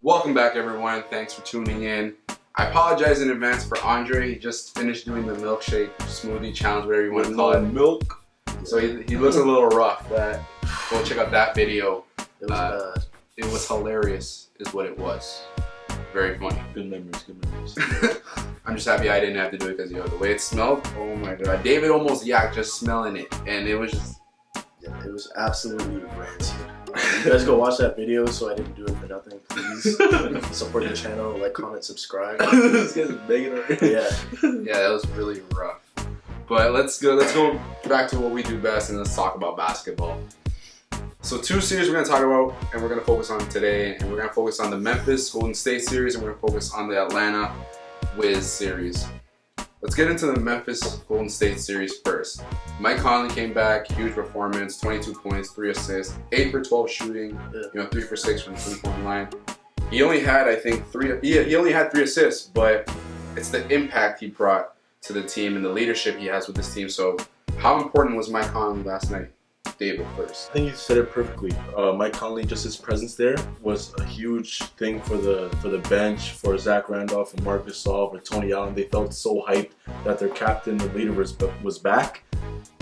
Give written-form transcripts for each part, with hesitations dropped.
Welcome back, everyone. Thanks for tuning in. I apologize in advance for Andre. He just finished doing the milkshake smoothie challenge, whatever you want to call it. Milk. So he looks a little rough. Go check out that video. It was bad. It was hilarious, is what it was. Very funny. Good memories. Good memories. I'm just happy I didn't have to do it because the way it smelled. Oh my god, David almost yacked just smelling it, and it was just. Yeah, it was absolutely rancid. You guys go watch that video, so I didn't do it for nothing. Please support the channel, like, comment, subscribe. This guy's begging already. Yeah. Yeah, that was really rough. But let's go back to what we do best and let's talk about basketball. So 2 series we're going to talk about and we're going to focus on today, and we're going to focus on the Memphis Golden State series and we're going to focus on the Atlanta Wiz series. Let's get into the Memphis Golden State series first. Mike Conley came back, huge performance, 22 points, 3 assists, 8 for 12 shooting, 3 for 6 from the 3-point line. He only had, I think, 3 assists, but it's the impact he brought to the team and the leadership he has with this team. So how important was Mike Conley last night? David first. I think you said it perfectly. Mike Conley, just his presence there was a huge thing for the bench, for Zach Randolph and Marc Gasol, for Tony Allen. They felt so hyped that their captain, the leader, was back.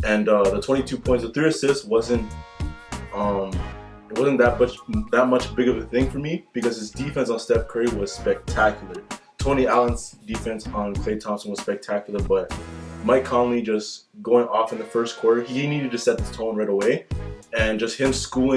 And the 22 points, the 3 assists wasn't that much big of a thing for me because his defense on Steph Curry was spectacular. Tony Allen's defense on Klay Thompson was spectacular, but Mike Conley just going off in the first quarter, he needed to set the tone right away. And just him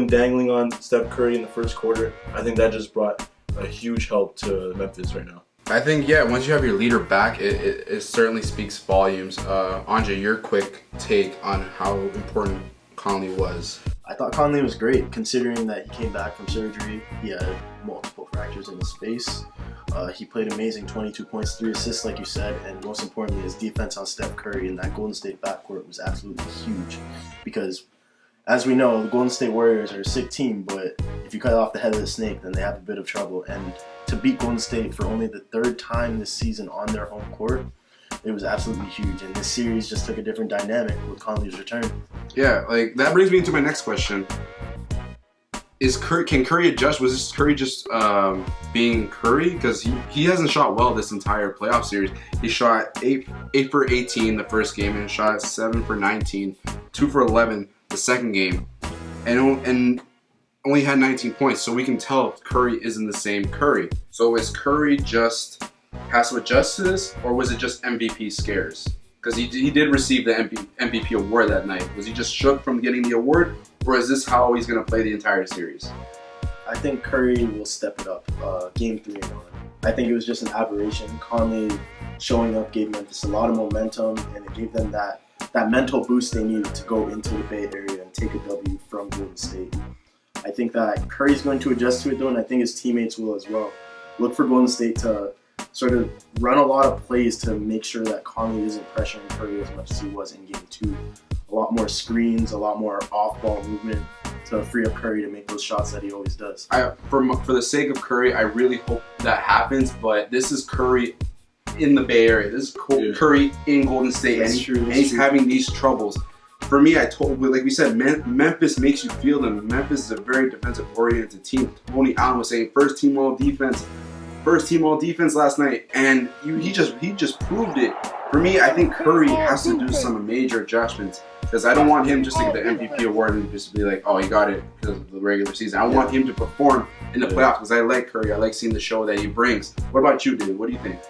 dangling on Steph Curry in the first quarter, I think that just brought a huge help to Memphis right now. I think, yeah, once you have your leader back, it certainly speaks volumes. Andre, your quick take on how important Conley was. I thought Conley was great, considering that he came back from surgery. He had multiple fractures in his face. He played amazing, 22 points, 3 assists, like you said, and most importantly, his defense on Steph Curry in that Golden State backcourt was absolutely huge. Because, as we know, the Golden State Warriors are a sick team, but if you cut off the head of the snake, then they have a bit of trouble. And to beat Golden State for only the 3rd time this season on their home court, it was absolutely huge. And this series just took a different dynamic with Conley's return. Yeah, like that brings me into my next question. Can Curry adjust? Was this Curry just being Curry? Because he hasn't shot well this entire playoff series. He shot 8 for 18 the first game and shot 7 for 19, 2 for 11 the second game, and only had 19 points. So we can tell Curry isn't the same Curry. So is Curry just has to adjust to this, or was it just MVP scares? Because he did receive the MVP award that night. Was he just shook from getting the award, or is this how he's going to play the entire series? I think Curry will step it up game 3 and on. I think it was just an aberration. Conley showing up gave Memphis a lot of momentum, and it gave them that mental boost they needed to go into the Bay Area and take a W from Golden State. I think that Curry's going to adjust to it, though, and I think his teammates will as well. Look for Golden State to sort of run a lot of plays to make sure that Conley isn't pressuring Curry as much as he was in game 2. A lot more screens, a lot more off-ball movement to free up Curry to make those shots that he always does. For the sake of Curry, I really hope that happens, but this is Curry in the Bay Area. This is Curry in Golden State, and he's having these troubles. For me, like we said, Memphis makes you feel them. Memphis is a very defensive-oriented team. Tony Allen was saying first team all defense last night, and he just proved it. For me, I think Curry has to do some major adjustments because I don't want him just to get the MVP award and just be like, oh, he got it because of the regular season. I want him to perform in the playoffs because I like Curry. I like seeing the show that he brings. What about you, David? What do you think?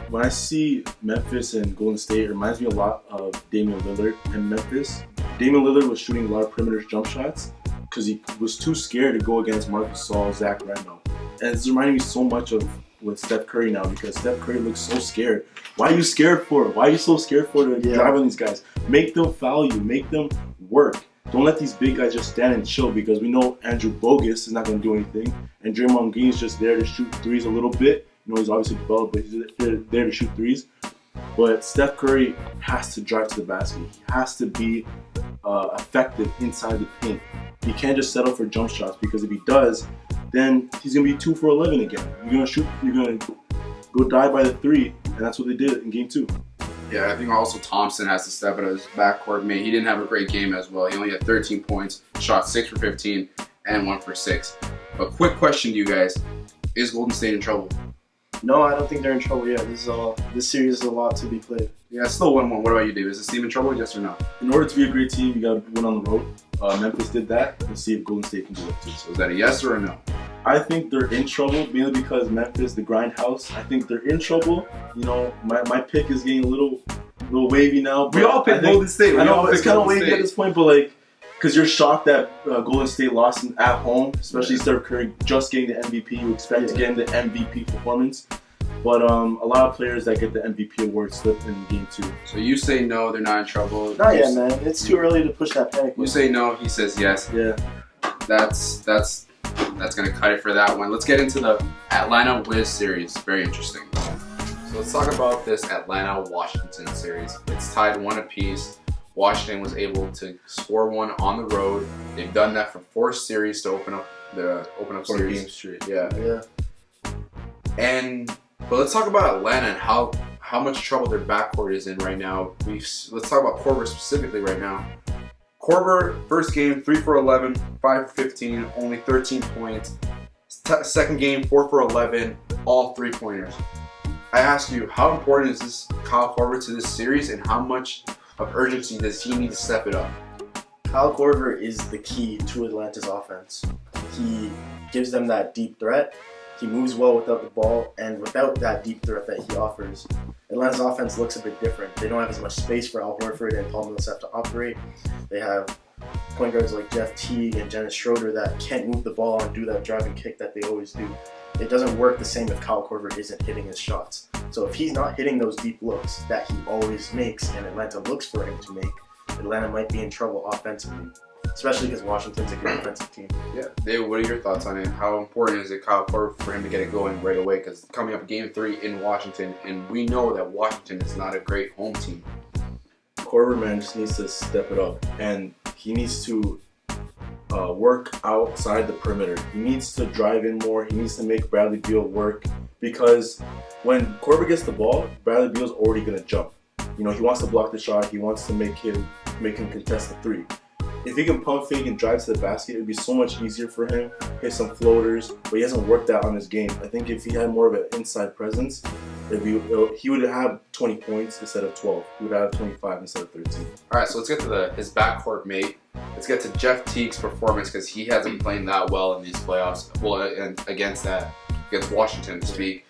When I see Memphis and Golden State, it reminds me a lot of Damian Lillard in Memphis. Damian Lillard was shooting a lot of perimeter jump shots because he was too scared to go against Marc Gasol, Zach Randolph. And it's reminding me so much of with Steph Curry now because Steph Curry looks so scared. Why are you scared for it? Why are you so scared for to drive on these guys? Make them foul you. Make them work. Don't let these big guys just stand and chill because we know Andrew Bogus is not going to do anything. And Draymond Green's just there to shoot threes a little bit. You know, he's obviously developed, but he's there to shoot threes. But Steph Curry has to drive to the basket. He has to be effective inside the paint. He can't just settle for jump shots because if he does, then he's going to be 2 for 11 again. You're going to go die by the 3, and that's what they did in game 2. Yeah, I think also Thompson has to step out of his backcourt. Man, he didn't have a great game as well. He only had 13 points, shot 6 for 15, and 1 for 6. A quick question to you guys: is Golden State in trouble? No, I don't think they're in trouble yet. This series is a lot to be played. Yeah, it's still 1-1. What about you, Dave? Is this team in trouble? Yes or no? In order to be a great team, you got to win on the road. Memphis did that. Let's see if Golden State can do it too. So is that a yes or a no? I think they're in trouble mainly because Memphis, the grindhouse. I think they're in trouble. You know, my pick is getting a little wavy now. We all picked Golden State. I know it's kind of wavy at this point, but like, because you're shocked that Golden State lost at home, especially Steph Curry just getting the MVP. You expect to get the MVP performance. But a lot of players that get the MVP award slip in game 2. So you say no, they're not in trouble. Not yet, man. It's too early to push that panic. You say no, he says yes. Yeah. That's gonna cut it for that one. Let's get into the Atlanta Wiz series. Very interesting. So let's talk about this Atlanta-Washington series. It's tied 1 apiece. Washington was able to score 1 on the road. They've done that for 4 series to open up series. Game straight. Yeah. But let's talk about Atlanta and how much trouble their backcourt is in right now. Let's talk about Korver specifically right now. Korver, first game, 3 for 11, 5 for 15, only 13 points. Second game, 4 for 11, all 3-pointers. I ask you, how important is this Kyle Korver to this series, and how much of urgency does he need to step it up? Kyle Korver is the key to Atlanta's offense. He gives them that deep threat. He moves well without the ball, and without that deep threat that he offers, Atlanta's offense looks a bit different. They don't have as much space for Al Horford and Paul Millsap to operate. They have point guards like Jeff Teague and Dennis Schroeder that can't move the ball and do that driving kick that they always do. It doesn't work the same if Kyle Korver isn't hitting his shots. So if he's not hitting those deep looks that he always makes and Atlanta looks for him to make, Atlanta might be in trouble offensively. Especially because Washington's a good offensive team. Yeah, Dave, what are your thoughts on it? How important is it, Kyle Korver, for him to get it going right away? Because coming up game 3 in Washington, and we know that Washington is not a great home team. Korver, man, just needs to step it up, and he needs to work outside the perimeter. He needs to drive in more. He needs to make Bradley Beal work, because when Korver gets the ball, Bradley Beal's already gonna jump. You know, he wants to block the shot. He wants to make him contest the 3. If he can pump fake and drive to the basket, it would be so much easier for him. Hit some floaters, but he hasn't worked that on his game. I think if he had more of an inside presence, he would have 20 points instead of 12. He would have 25 instead of 13. All right, so let's get to his backcourt mate. Let's get to Jeff Teague's performance, because he hasn't played that well in these playoffs. Well, and against Washington to speak.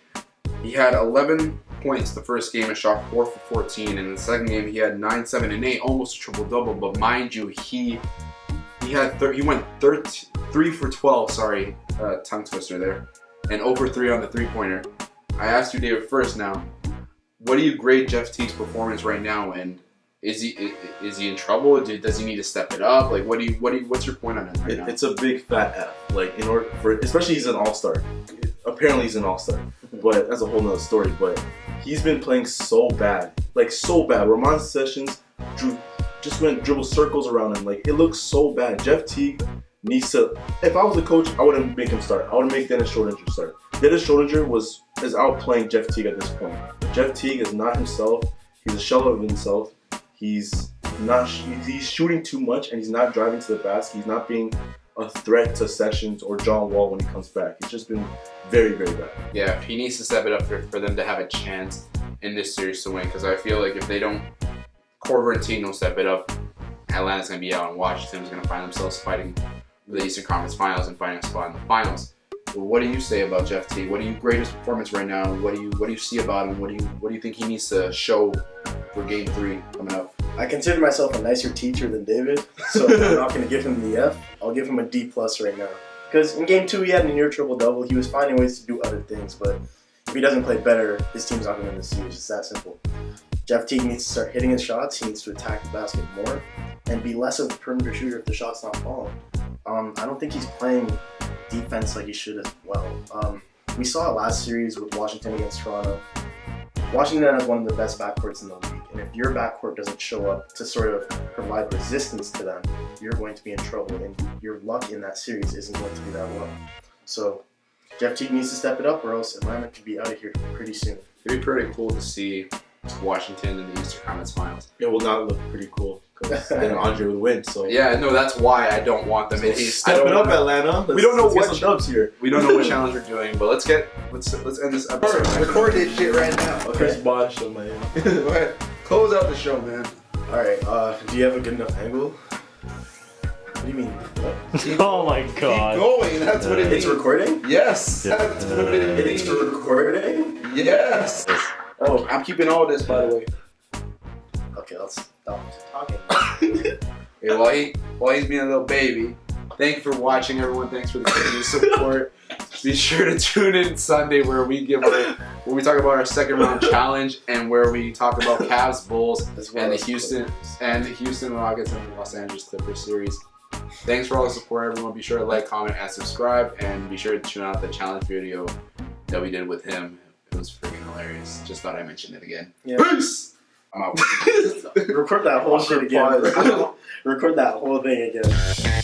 He had 11 points the first game and shot 4 for 14. And in the second game, he had 9, 7, and 8, almost a triple-double. But mind you, he went 3 for 12. Sorry, tongue twister there, and 0 for 3 on the 3-pointer. I asked you, David, first now. What do you grade Jeff Teague's performance right now? And is he in trouble? Does he need to step it up? Like, what's your point on it right now? It's a big fat F. Like, in order for, especially he's an all-star. Apparently he's an all-star, but that's a whole nother story. But he's been playing so bad, like so bad. Ramon Sessions just went dribble circles around him. Like, it looks so bad. Jeff Teague needs to. If I was a coach, I wouldn't make him start. I would make Dennis Schrodinger start. Dennis Schrodinger is outplaying Jeff Teague at this point. Jeff Teague is not himself. He's a shell of himself. He's shooting too much, and he's not driving to the basket. He's not being a threat to Sessions or John Wall when he comes back. It's just been very, very bad. Yeah, he needs to step it up for them to have a chance in this series to win, because I feel like if they don't, Korver and Teague don't step it up, Atlanta's going to be out, and Washington's going to find themselves fighting the Eastern Conference Finals and finding a spot in the finals. Well, what do you say about Jeff Teague? What do you grade his performance right now? What do you see about him? What do you think he needs to show for Game 3 coming up? I consider myself a nicer teacher than David, so I'm not going to give him the F. I'll give him a D+ right now. Because in Game 2, he had a near triple-double. He was finding ways to do other things, but if he doesn't play better, his team's not going to win the series. It's that simple. Jeff Teague needs to start hitting his shots. He needs to attack the basket more and be less of a perimeter shooter if the shot's not falling. I don't think he's playing defense like he should as well. We saw it last series with Washington against Toronto. Washington has one of the best backcourts in the league, and if your backcourt doesn't show up to sort of provide resistance to them, you're going to be in trouble, and your luck in that series isn't going to be that well. So Jeff Teague needs to step it up, or else Atlanta could be out of here pretty soon. It'd be pretty cool to see Washington in the Eastern Conference Finals. It will not look pretty cool. because then Andre would win. So Yeah, no, that's why I don't want them in East. Step it up, Atlanta. We don't know let's get what some dubs here. We don't know what challenge we're doing, but let's end this episode. Record this shit right now. Chris Okay. Bosh of Miami. Go ahead. Close out the show, man. All right. Do you have a good enough angle? What do you mean? Oh my god. Keep going. That's what it It's means. recording. Yes. That's what it It's means. recording. Yes. Oh, I'm keeping all this, by the way. Okay, let's stop talking. Okay, while he's being a little baby, thank you for watching, everyone. Thanks for the continued support. Be sure to tune in Sunday where we talk about our second round challenge and where we talk about Cavs, Bulls, As well and the as Houston Rockets and the Los Angeles Clippers series. Thanks for all the support, everyone. Be sure to like, comment, and subscribe, and be sure to tune out the challenge video that we did with him. It was freaking hilarious. Just thought I'd mention it again. Yeah. Peace. I'm out. Record that whole shit again. Record that whole thing again.